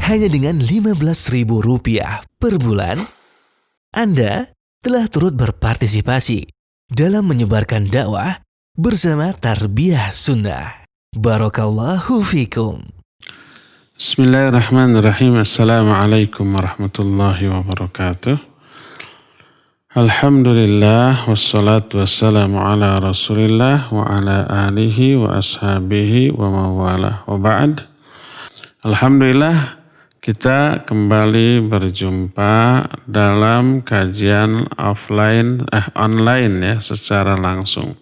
hanya dengan Rp15.000 per bulan, Anda telah turut berpartisipasi dalam menyebarkan dakwah bersama Tarbiyah Sunnah. Barakallahu fikum. Bismillahirrahmanirrahim. Assalamualaikum warahmatullahi wabarakatuh. Alhamdulillah wassalatu wassalamu ala Rasulillah wa ala alihi wa ashabihi wa mawalah. Wa ba'd. Alhamdulillah kita kembali berjumpa dalam kajian online ya, secara langsung.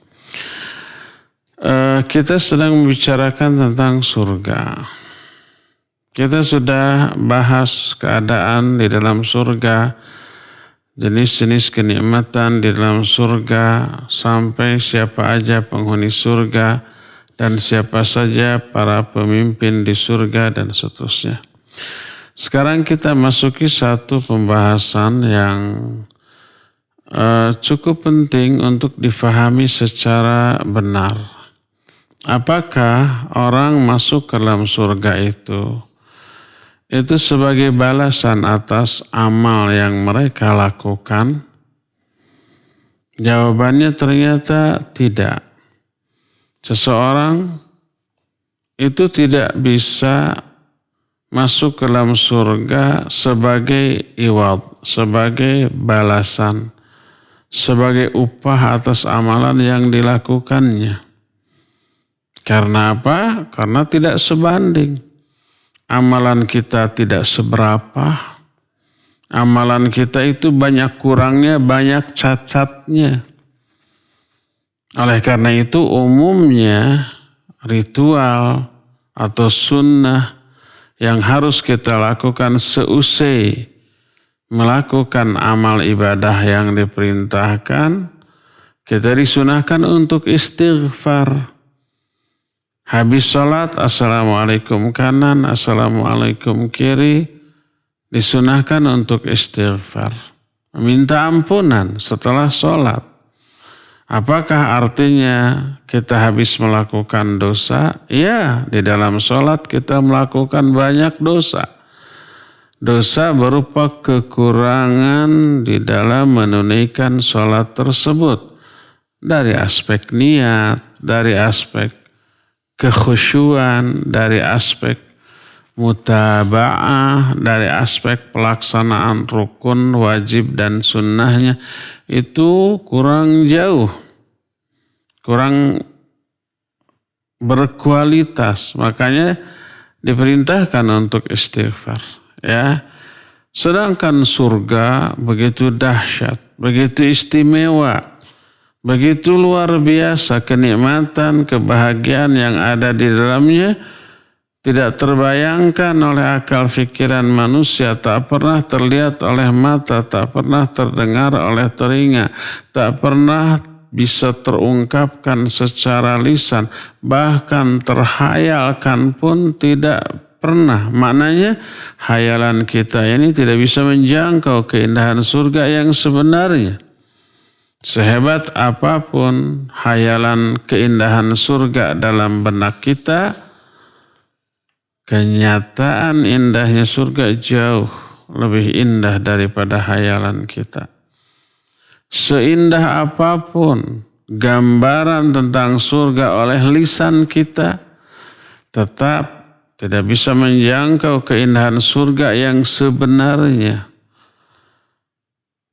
Kita sedang membicarakan tentang surga. Kita sudah bahas keadaan di dalam surga, jenis-jenis kenikmatan di dalam surga, sampai siapa aja penghuni surga dan siapa saja para pemimpin di surga dan seterusnya. Sekarang kita masuki satu pembahasan yang cukup penting untuk difahami secara benar. Apakah orang masuk ke dalam surga itu sebagai balasan atas amal yang mereka lakukan? Jawabannya ternyata tidak. Seseorang itu tidak bisa masuk ke dalam surga sebagai iwad, sebagai balasan, sebagai upah atas amalan yang dilakukannya. Karena apa? Karena tidak sebanding. Amalan kita tidak seberapa. Amalan kita itu banyak kurangnya, banyak cacatnya. Oleh karena itu umumnya ritual atau sunnah yang harus kita lakukan seusai melakukan amal ibadah yang diperintahkan, kita disunahkan untuk istighfar. Habis sholat, assalamualaikum kanan, assalamualaikum kiri, disunahkan untuk istighfar. Meminta ampunan setelah sholat. Apakah artinya kita habis melakukan dosa? Ya, di dalam sholat kita melakukan banyak dosa. Dosa berupa kekurangan di dalam menunaikan sholat tersebut. Dari aspek niat, dari aspek kekhusyuan, dari aspek mutaba'ah, dari aspek pelaksanaan rukun, wajib dan sunnahnya, itu kurang jauh, kurang berkualitas. Makanya diperintahkan untuk istighfar. Ya, sedangkan surga begitu dahsyat, begitu istimewa, begitu luar biasa kenikmatan, kebahagiaan yang ada di dalamnya, tidak terbayangkan oleh akal fikiran manusia, tak pernah terlihat oleh mata, tak pernah terdengar oleh telinga, tak pernah bisa terungkapkan secara lisan, bahkan terhayalkan pun tidak pernah. Maknanya hayalan kita ini tidak bisa menjangkau keindahan surga yang sebenarnya. Sehebat apapun hayalan keindahan surga dalam benak kita, kenyataan indahnya surga jauh lebih indah daripada hayalan kita. Seindah apapun gambaran tentang surga oleh lisan kita, tetap tidak bisa menjangkau keindahan surga yang sebenarnya.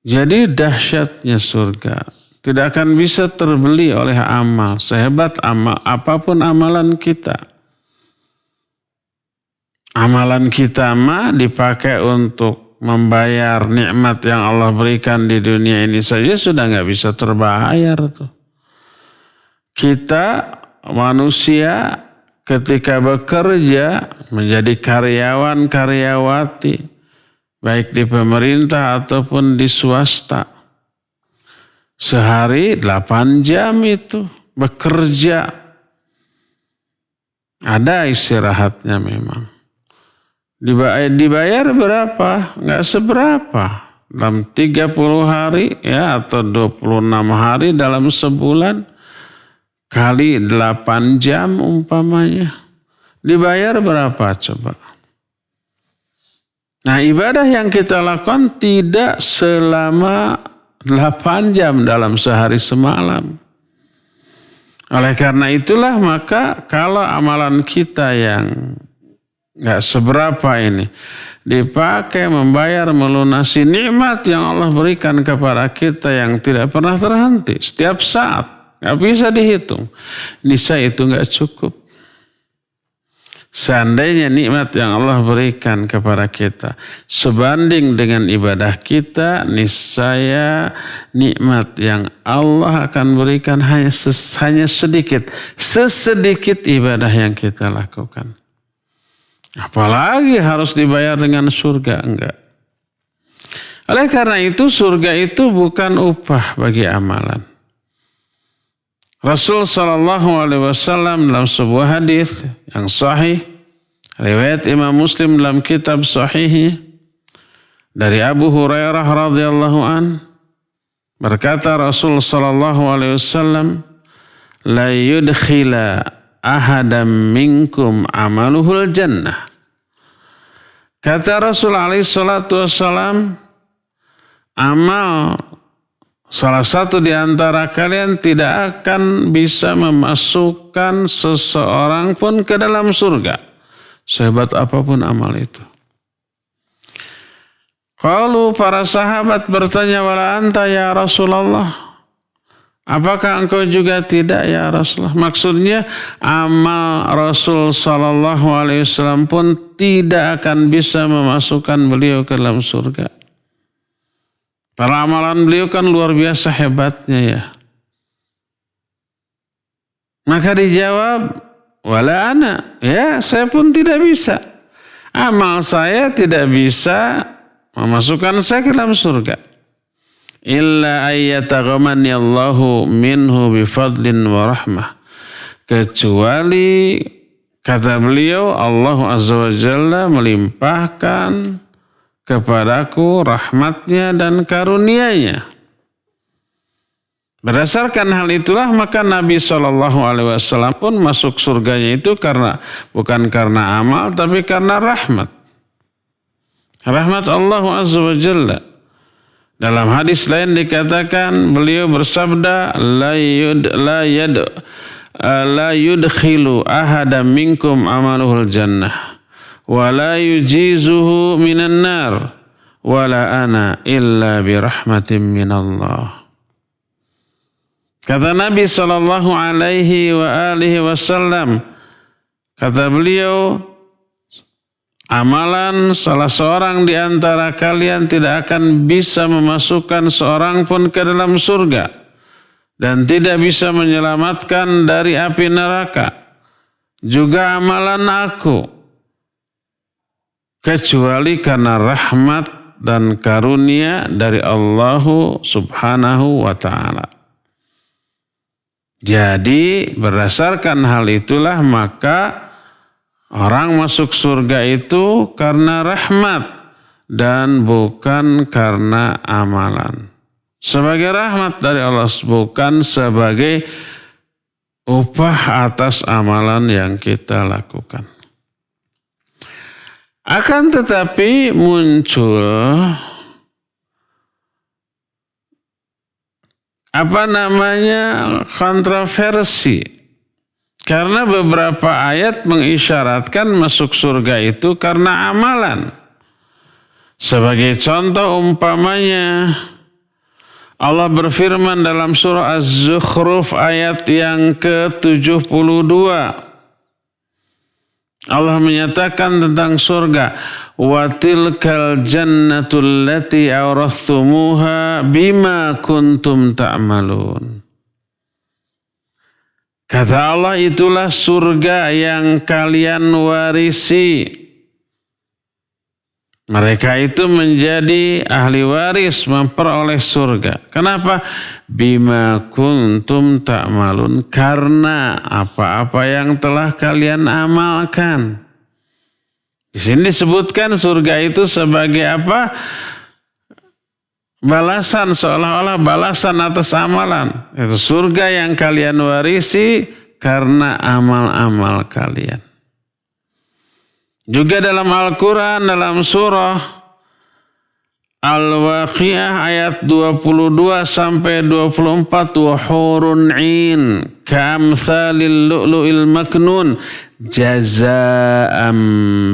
Jadi dahsyatnya surga tidak akan bisa terbeli oleh amal, sehebat amal apapun amalan kita. Amalan kita mah dipakai untuk membayar nikmat yang Allah berikan di dunia ini saja sudah nggak bisa terbayar tuh. Kita manusia ketika bekerja menjadi karyawan karyawati, baik di pemerintah ataupun di swasta, sehari 8 jam itu bekerja. Ada istirahatnya memang. Dibayar berapa? Nggak seberapa. Dalam 30 hari ya atau 26 hari dalam sebulan, kali 8 jam umpamanya. Dibayar berapa coba? Nah, ibadah yang kita lakukan tidak selama 8 jam dalam sehari semalam. Oleh karena itulah maka kalau amalan kita yang gak seberapa ini dipakai membayar melunasi nikmat yang Allah berikan kepada kita yang tidak pernah terhenti setiap saat, gak bisa dihitung. Niscaya itu gak cukup. Seandainya nikmat yang Allah berikan kepada kita sebanding dengan ibadah kita, niscaya nikmat yang Allah akan berikan hanya sedikit, sesedikit ibadah yang kita lakukan. Apalagi harus dibayar dengan surga, enggak. Oleh karena itu surga itu bukan upah bagi amalan. Rasul SAW dalam sebuah hadis yang sahih, riwayat Imam Muslim dalam kitab sahih dari Abu Hurairah radhiyallahu an, berkata Rasul SAW, la yudkhila ahadam minkum amaluhul jannah. Kata Rasul SAW, amal salah satu di antara kalian tidak akan bisa memasukkan seseorang pun ke dalam surga, sehebat apapun amal itu. Kalau para sahabat bertanya, wala anta ya Rasulullah, apakah engkau juga tidak ya Rasulullah? Maksudnya amal Rasul SAW pun tidak akan bisa memasukkan beliau ke dalam surga. Para amalan beliau kan luar biasa hebatnya ya. Maka dijawab, wala ana, ya saya pun tidak bisa. Amal saya tidak bisa memasukkan saya ke dalam surga. Illa ayyataghamani Allahu minhu bifadlin wa rahmah. Kecuali, kata beliau, Allah Azza wa Jalla melimpahkan kepadaku rahmatnya dan karunia-Nya. Berdasarkan hal itulah maka Nabi SAW pun masuk surganya itu bukan karena amal tapi karena rahmat. Rahmat Allah Azza wa Jalla. Dalam hadis lain dikatakan beliau bersabda, la yudkhilu ahadam minkum amaluhul jannah wa la yujizuhu minan nar wa la ana illa birahmatin minallah. Kata Nabi sallallahu alaihi wa alihi wasallam, kata beliau, amalan salah seorang di antara kalian tidak akan bisa memasukkan seorang pun ke dalam surga dan tidak bisa menyelamatkan dari api neraka. Juga amalan aku, kecuali karena rahmat dan karunia dari Allah Subhanahu wa ta'ala. Jadi berdasarkan hal itulah maka orang masuk surga itu karena rahmat dan bukan karena amalan. Sebagai rahmat dari Allah, bukan sebagai upah atas amalan yang kita lakukan. Akan tetapi muncul kontroversi. Karena beberapa ayat mengisyaratkan masuk surga itu karena amalan. Sebagai contoh umpamanya, Allah berfirman dalam surah Az-Zukhruf ayat yang ke-72. Allah menyatakan tentang surga, wa tilkal jannatul lati awrathumuha bima kuntum ta'malun. Kata Allah, itulah surga yang kalian warisi. Mereka itu menjadi ahli waris, memperoleh surga. Kenapa? Bima kuntum ta'malun. Karena apa-apa yang telah kalian amalkan. Di sini disebutkan surga itu sebagai apa? Balasan, seolah-olah balasan atas amalan. Itu surga yang kalian warisi karena amal-amal kalian. Juga dalam Al-Quran, dalam surah Al-Waqiah ayat 22 sampai 24, wa hurun 'in kamtsalil lu'lu'il maknun jazaa'an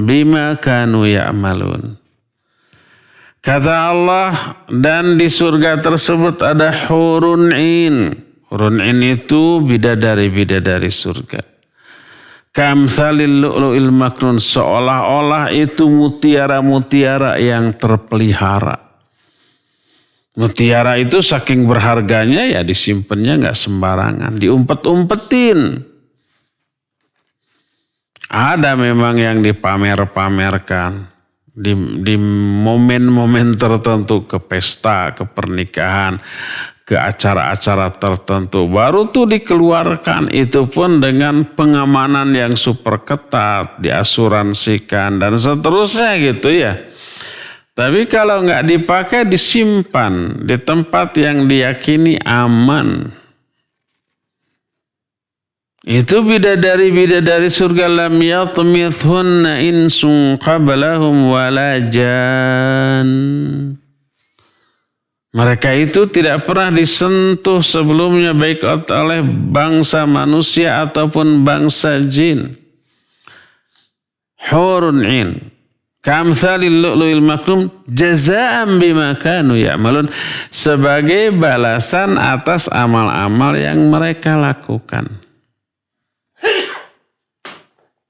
bima kanu ya'malun. Kata Allah, dan di surga tersebut ada hurun 'in. Hurun 'in itu bidadari-bidadari surga. Kamtsalil lu'lu'il maknun, seolah-olah itu mutiara-mutiara yang terpelihara. Mutiara itu saking berharganya ya disimpannya nggak sembarangan, diumpet-umpetin. Ada memang yang dipamer-pamerkan di momen-momen tertentu, ke pesta, ke pernikahan, ke acara-acara tertentu, baru tuh dikeluarkan, itu pun dengan pengamanan yang super ketat, diasuransikan dan seterusnya gitu ya. Tapi kalau nggak dipakai, disimpan di tempat yang diyakini aman. Itu bidadari-bidadari surga, lam yatmithunna insun qablahum wala jan. Mereka itu tidak pernah disentuh sebelumnya baik oleh bangsa manusia ataupun bangsa jin. Hurun 'in kamtsalil lu'lu'il maknun jazaa'an bima kanu ya'malun, sebagai balasan atas amal-amal yang mereka lakukan.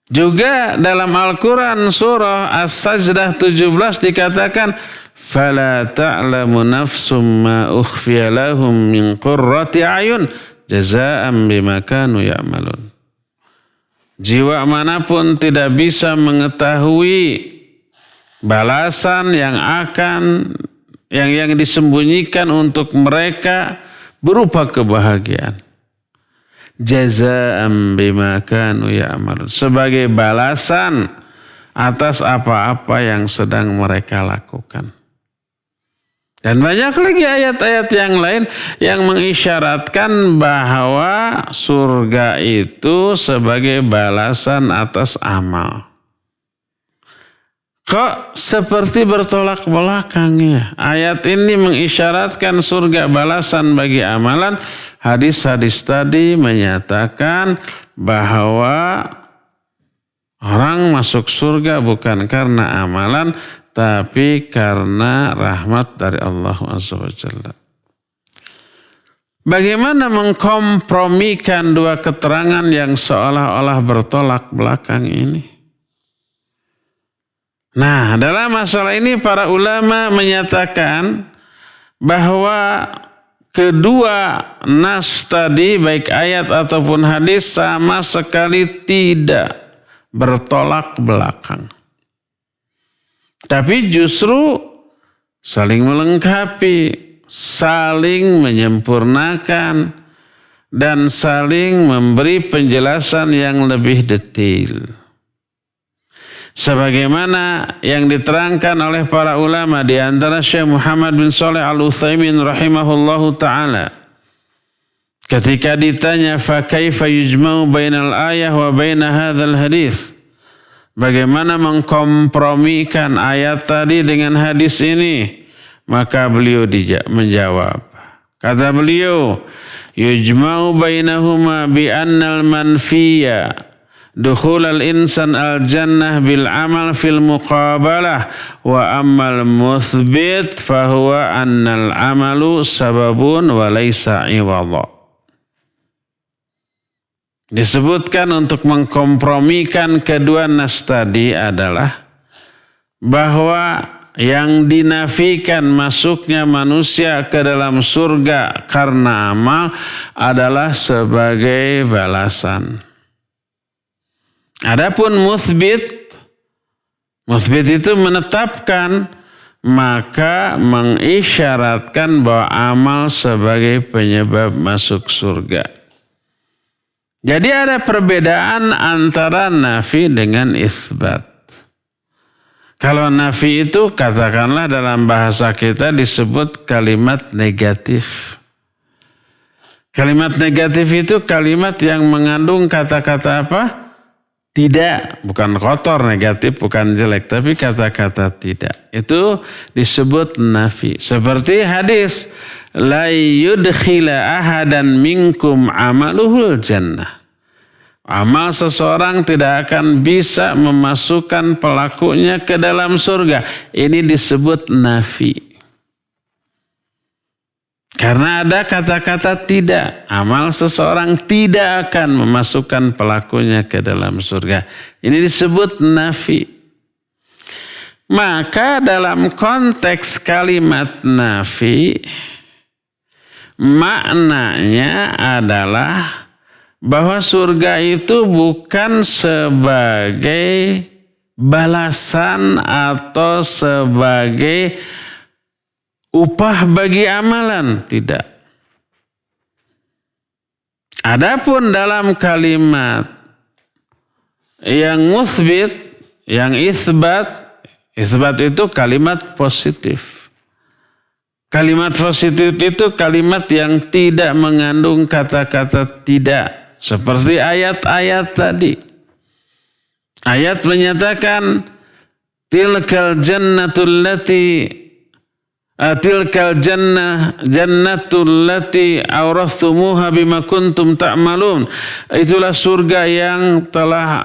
Juga dalam Al-Quran surah As-Sajdah 17 dikatakan, fala ta'lamu nafsum ma ukhfiya lahum min qurrati a'yun jazaa'an bima kanu ya'malun. Jiwa manapun tidak bisa mengetahui balasan yang disembunyikan untuk mereka berupa kebahagiaan. Jazaa'an bima kanu ya'malun, sebagai balasan atas apa-apa yang sedang mereka lakukan. Dan banyak lagi ayat-ayat yang lain yang mengisyaratkan bahwa surga itu sebagai balasan atas amal. Kok seperti bertolak belakang ya? Ayat ini mengisyaratkan surga balasan bagi amalan. Hadis-hadis tadi menyatakan bahwa orang masuk surga bukan karena amalan, tapi karena rahmat dari Allah SWT. Bagaimana mengkompromikan dua keterangan yang seolah-olah bertolak belakang ini? Nah, dalam masalah ini para ulama menyatakan bahwa kedua nas tadi, baik ayat ataupun hadis, sama sekali tidak bertolak belakang. Tapi justru saling melengkapi, saling menyempurnakan, dan saling memberi penjelasan yang lebih detail. Sebagaimana yang diterangkan oleh para ulama, di antara Syekh Muhammad bin Shalih Al-Utsaimin rahimahullahu ta'ala, ketika ditanya fa kaifa yujma'u bainal ayah wa baina hadzal hadis, bagaimana mengkompromikan ayat tadi dengan hadis ini, maka beliau menjawab, kata beliau, yujma'u bainahuma bi annal manfiya dukhul al-insan al-jannah bil amal fil muqabalah wa ammal muthbit fahuwa annal amalu sababun wa laysa iwadha. Disebutkan untuk mengkompromikan kedua nas tadi adalah bahwa yang dinafikan masuknya manusia ke dalam surga karena amal adalah sebagai balasan. Adapun muthbit itu menetapkan, maka mengisyaratkan bahwa amal sebagai penyebab masuk surga. Jadi ada perbedaan antara nafi dengan isbat. Kalau nafi itu katakanlah dalam bahasa kita disebut kalimat negatif. Kalimat negatif itu kalimat yang mengandung kata-kata apa? tidak, bukan kotor, negatif, bukan jelek, tapi kata-kata tidak. Itu disebut nafi. Seperti hadis, la yudkhila ahadan minkum amaluhul jannah. Amal seseorang tidak akan bisa memasukkan pelakunya ke dalam surga. Ini disebut nafi. Karena ada kata-kata tidak. Amal seseorang tidak akan memasukkan pelakunya ke dalam surga. Ini disebut nafi. Maka dalam konteks kalimat nafi, maknanya adalah bahwa surga itu bukan sebagai balasan atau sebagai upah bagi amalan, tidak. Adapun dalam kalimat yang musbit, yang isbat itu kalimat positif. Kalimat positif itu kalimat yang tidak mengandung kata-kata tidak. Seperti ayat-ayat tadi. Ayat menyatakan tilkal jannatul lati tilkal jannatul lati awrastumuha bima kuntum ta'malun. Itulah surga yang telah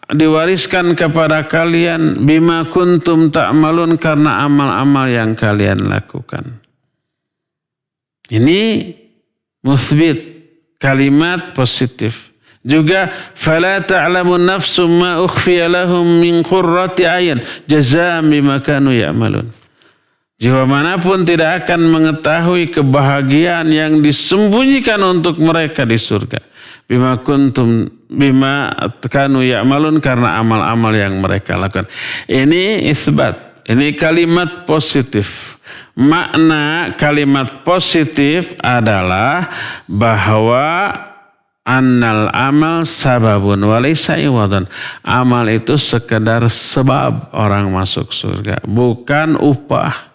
diwariskan kepada kalian bima kuntum ta'malun, karena amal-amal yang kalian lakukan. Ini musbit, kalimat positif. Juga fala ta'lamu nafsum ma ukhfiya lahum min qurrati a'yun jazaa'an bima kanu ya'malun. Jiwa manapun tidak akan mengetahui kebahagiaan yang disembunyikan untuk mereka di surga. Bima kanu ya'malun, karena amal-amal yang mereka lakukan. Ini isbat, ini kalimat positif. Makna kalimat positif adalah bahwa annal amal sababun walaysa iwadun. Amal itu sekedar sebab orang masuk surga, bukan upah.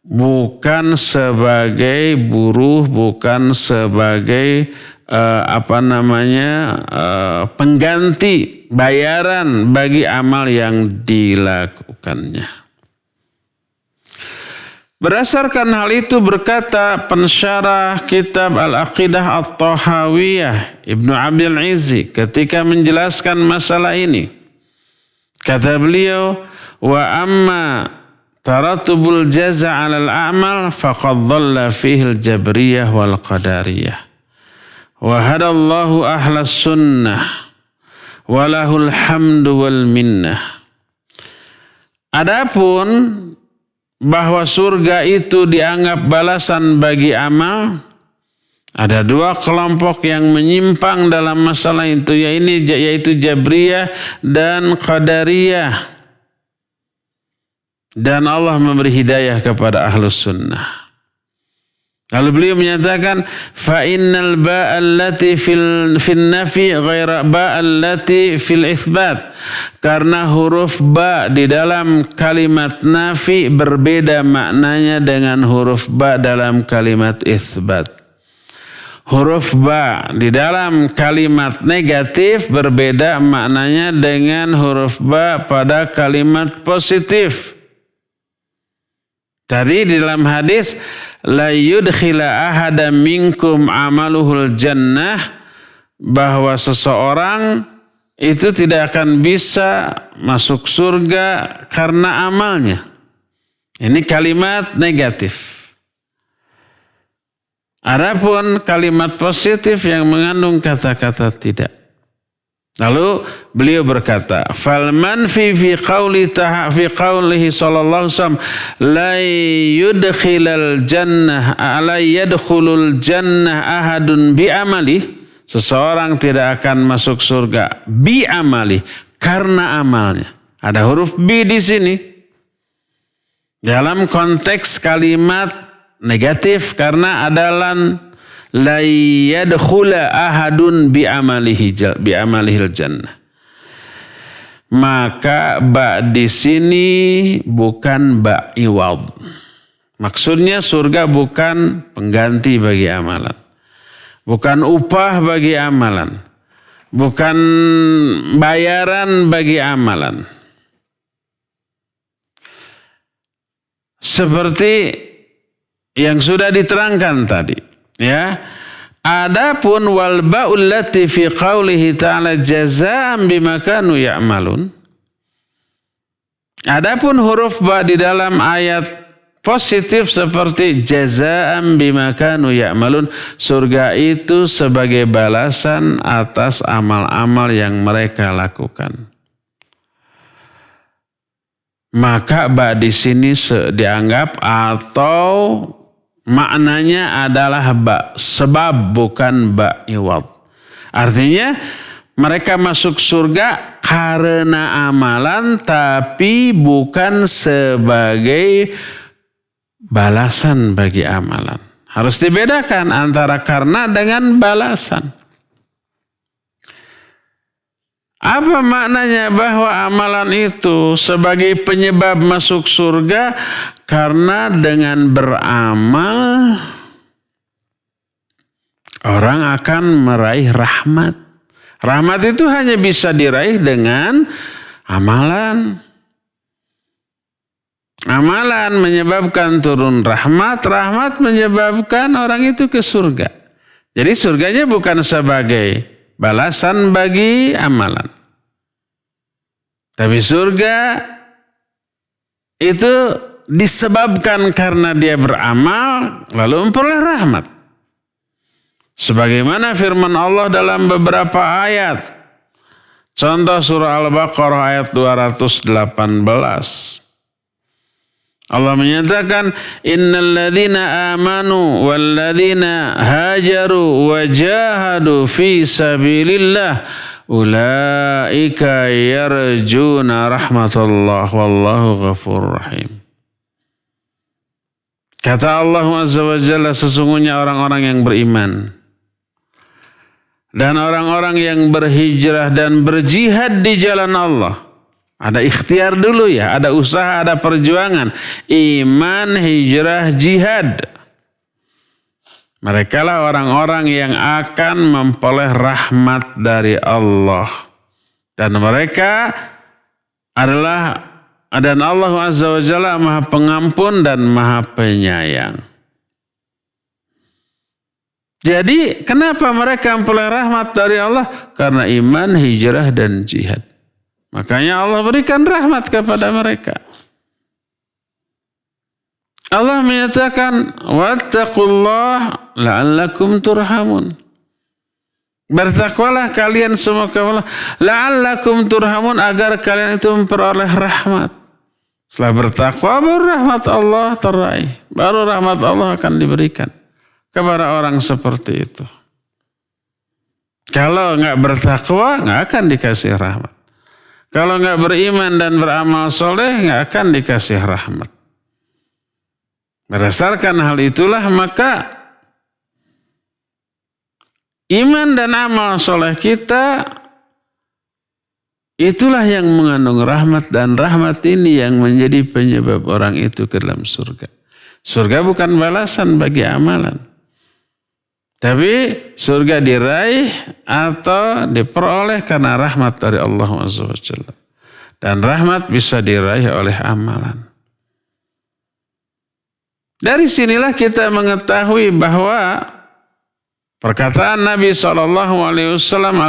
Bukan sebagai buruh, bukan sebagai pengganti bayaran bagi amal yang dilakukannya. Berdasarkan hal itu berkata pensyarah kitab Al-Aqidah At-Tahawiyah Ibnu Abil Izzi ketika menjelaskan masalah ini. Kata beliau, wa amma taratubul jaza 'alal a'mal faqad dhalla fihi al-jabriyah wal qadariyah. Wa hadallahu ahlas sunnah wa lahul hamdu wal minnah. Adapun bahwa surga itu dianggap balasan bagi amal, ada dua kelompok yang menyimpang dalam masalah itu, yaitu Jabriyah dan Qadariyah. Dan Allah memberi hidayah kepada ahlus sunnah. Lalu beliau menyatakan, fa innal ba'allati fil nafi ghaira ba'allati fil itsbat. Karena huruf ba di dalam kalimat nafi berbeda maknanya dengan huruf ba dalam kalimat itsbat. Huruf ba di dalam kalimat negatif berbeda maknanya dengan huruf ba pada kalimat positif. Tadi di dalam hadis la yudkhila ahada minkum amaluhul jannah, bahwa seseorang itu tidak akan bisa masuk surga karena amalnya. Ini kalimat negatif. Adapun kalimat positif yang mengandung kata-kata tidak. Lalu beliau berkata, fal manfi fi qaulihi sallallahu alaihi wasallam la yudkhilul jannah ahadun bi amali. Seseorang tidak akan masuk surga bi amali, karena amalnya. Ada huruf bi di sini. Dalam konteks kalimat negatif, karena adalah la yadkhula ahadun bi amalihil jannah. Maka ba di sini bukan ba iwad. Maksudnya surga bukan pengganti bagi amalan. Bukan upah bagi amalan. bukan bayaran bagi amalan. Seperti yang sudah diterangkan tadi, ya. Adapun wal ba'ul lati fi qaulihi ta'ala jazaa'an bima kanu ya'malun. Adapun huruf ba di dalam ayat positif seperti jazaa'an bima kanu ya'malun, surga itu sebagai balasan atas amal-amal yang mereka lakukan. Maka ba di sini dianggap atau maknanya adalah ba, sebab bukan ba iwad. Artinya mereka masuk surga karena amalan tapi bukan sebagai balasan bagi amalan. Harus dibedakan antara karena dengan balasan. Apa maknanya bahwa amalan itu sebagai penyebab masuk surga? Karena dengan beramal orang akan meraih rahmat. Rahmat itu hanya bisa diraih dengan amalan. Amalan menyebabkan turun rahmat, rahmat menyebabkan orang itu ke surga. Jadi surganya bukan sebagai balasan bagi amalan. Tapi surga itu disebabkan karena dia beramal lalu memperoleh rahmat. Sebagaimana firman Allah dalam beberapa ayat. Contoh surah Al-Baqarah ayat 218. Allah menyatakan innal ladzina amanu wal ladzina hajaru wa jahadu fi sabilillah ulaika yarjuna rahmatullah wallahu ghafurur rahim. Kata Allah Azza wa Jalla, sesungguhnya orang-orang yang beriman dan orang-orang yang berhijrah dan berjihad di jalan Allah. Ada ikhtiar dulu ya, ada usaha, ada perjuangan. Iman, hijrah, jihad. Mereka lah orang-orang yang akan memperoleh rahmat dari Allah. Dan mereka adalah, dan Allah Azza wa Jalla Maha Pengampun dan Maha Penyayang. Jadi kenapa mereka memperoleh rahmat dari Allah? Karena iman, hijrah, dan jihad. Makanya Allah berikan rahmat kepada mereka. Allah menyatakan, wattaqullah la'allakum turhamun. Bertakwalah kalian semua kepada Allah, la'allakum turhamun, agar kalian itu memperoleh rahmat. Setelah bertakwa, baru rahmat Allah teraih. Baru rahmat Allah akan diberikan kepada orang seperti itu. Kalau enggak bertakwa, enggak akan dikasih rahmat. Kalau enggak beriman dan beramal soleh, enggak akan dikasih rahmat. Berdasarkan hal itulah maka iman dan amal soleh kita itulah yang mengandung rahmat, dan rahmat ini yang menjadi penyebab orang itu ke dalam surga. Surga bukan balasan bagi amalan, tapi surga diraih atau diperoleh karena rahmat dari Allah SWT. Dan rahmat bisa diraih oleh amalan. Dari sinilah kita mengetahui bahwa perkataan Nabi SAW,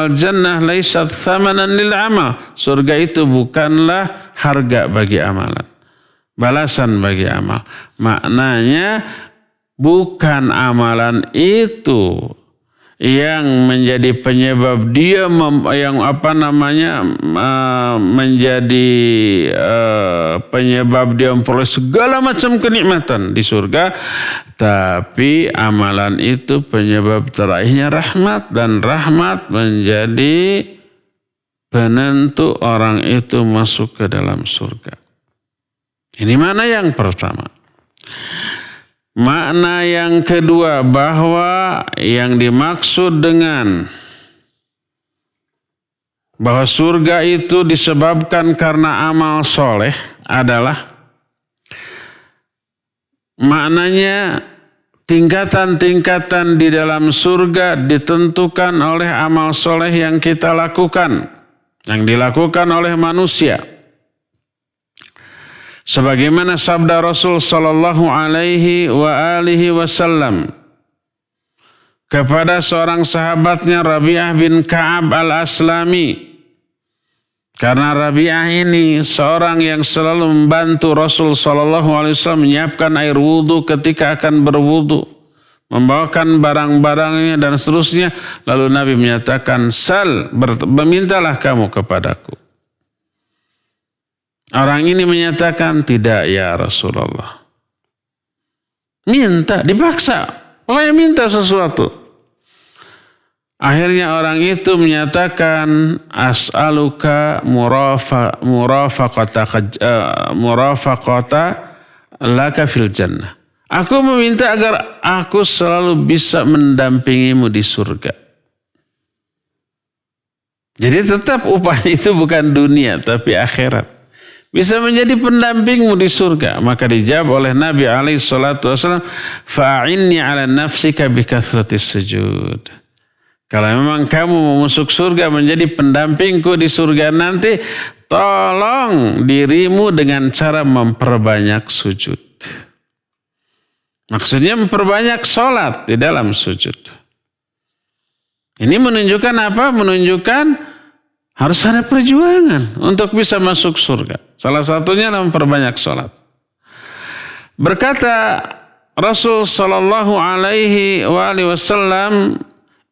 al-jannah laisat thamanan lil amal. Surga itu bukanlah harga bagi amalan, balasan bagi amal. Maknanya bukan amalan itu yang menjadi penyebab dia menjadi penyebab dia memperoleh segala macam kenikmatan di surga, tapi amalan itu penyebab terakhirnya rahmat, dan rahmat menjadi penentu orang itu masuk ke dalam surga. Ini mana yang pertama. Makna yang kedua, bahwa yang dimaksud dengan bahwa surga itu disebabkan karena amal soleh adalah maknanya tingkatan-tingkatan di dalam surga ditentukan oleh amal soleh yang kita lakukan, yang dilakukan oleh manusia. Sebagaimana sabda Rasul sallallahu alaihi wa alihi wasallam kepada seorang sahabatnya Rabi'ah bin Ka'ab al-Aslami. Karena Rabi'ah ini seorang yang selalu membantu Rasul sallallahu alaihi wasallam menyiapkan air wudu ketika akan berwudu, membawakan barang-barangnya dan seterusnya. Lalu Nabi menyatakan, "Sal, memintalah kamu kepadaku." Orang ini menyatakan, "Tidak ya Rasulullah." Minta, dipaksa. Pokoknya minta sesuatu. Akhirnya orang itu menyatakan, "As'aluka murafaqata laka fil jannah." Aku meminta agar aku selalu bisa mendampingimu di surga. Jadi tetap upahnya itu bukan dunia tapi akhirat. Bisa menjadi pendampingmu di surga. Maka dijawab oleh Nabi SAW, "Fa'inni ala nafsika bikathratis sujud." Kalau memang kamu mau masuk surga menjadi pendampingku di surga nanti, tolong dirimu dengan cara memperbanyak sujud. Maksudnya memperbanyak sholat di dalam sujud. Ini menunjukkan apa? Menunjukkan harus ada perjuangan untuk bisa masuk surga. Salah satunya adalah memperbanyak sholat. Berkata Rasul sallallahu alaihi wasallam,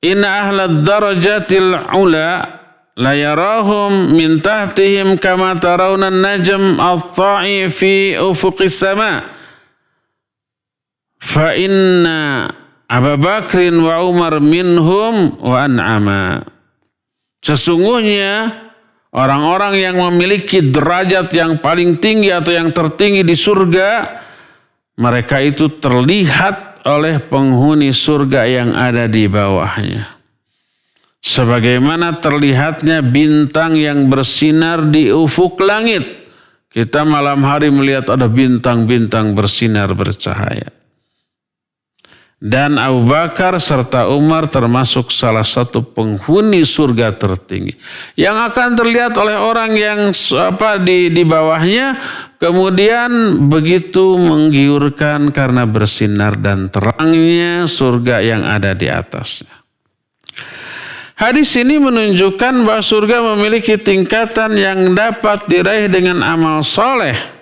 "Inna ahlad darajatil ula la yarahum min tahtihim kama tarawna an-najm at-ta'i fi ufuqis sama. Fa inna Abu Bakrin wa Umar minhum wa an'ama." Sesungguhnya orang-orang yang memiliki derajat yang paling tinggi atau yang tertinggi di surga, mereka itu terlihat oleh penghuni surga yang ada di bawahnya. Sebagaimana terlihatnya bintang yang bersinar di ufuk langit. Kita malam hari melihat ada bintang-bintang bersinar bercahaya. Dan Abu Bakar serta Umar termasuk salah satu penghuni surga tertinggi. Yang akan terlihat oleh orang yang di bawahnya, kemudian begitu menggiurkan karena bersinar dan terangnya surga yang ada di atasnya. Hadis ini menunjukkan bahwa surga memiliki tingkatan yang dapat diraih dengan amal soleh.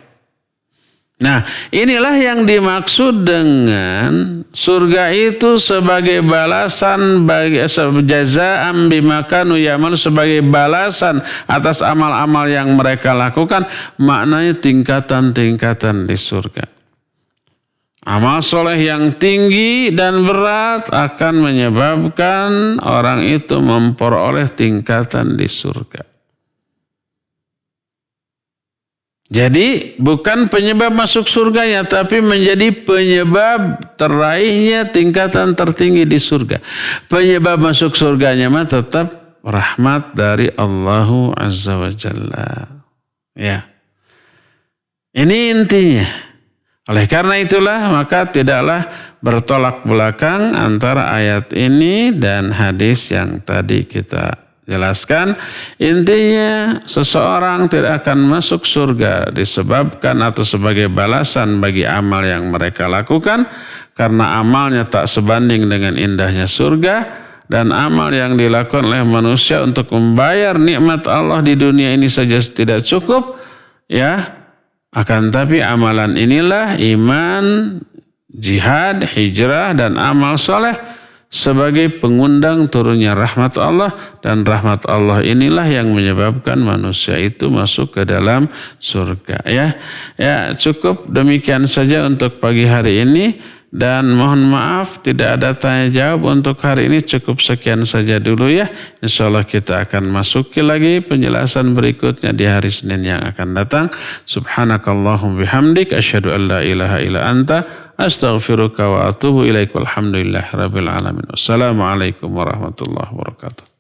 Nah, inilah yang dimaksud dengan surga itu sebagai balasan bagi jazaa'an bima kanu ya'malu, sebagai balasan atas amal-amal yang mereka lakukan. Maknanya tingkatan-tingkatan di surga. Amal soleh yang tinggi dan berat akan menyebabkan orang itu memperoleh tingkatan di surga. Jadi bukan penyebab masuk surganya, tapi menjadi penyebab teraihnya tingkatan tertinggi di surga. Penyebab masuk surganya mah tetap rahmat dari Allah Azza wa Jalla. Ya. Ini intinya. Oleh karena itulah maka tidaklah bertolak belakang antara ayat ini dan hadis yang tadi kita jelaskan. Intinya seseorang tidak akan masuk surga disebabkan atau sebagai balasan bagi amal yang mereka lakukan, karena amalnya tak sebanding dengan indahnya surga, dan amal yang dilakukan oleh manusia untuk membayar nikmat Allah di dunia ini saja tidak cukup, ya. Akan tapi amalan inilah iman, jihad, hijrah, dan amal soleh sebagai pengundang turunnya rahmat Allah, dan rahmat Allah inilah yang menyebabkan manusia itu masuk ke dalam surga. Ya, cukup demikian saja untuk pagi hari ini, dan mohon maaf tidak ada tanya jawab untuk hari ini. Cukup sekian saja dulu ya. Insyaallah kita akan masuki lagi penjelasan berikutnya di hari Senin yang akan datang. Subhanakallahumma bihamdik asyhadu an la ilaha illa anta astaghfiruka wa atubu ilaik. Walhamdulillahirabbil alamin. Wassalamualaikum warahmatullahi wabarakatuh.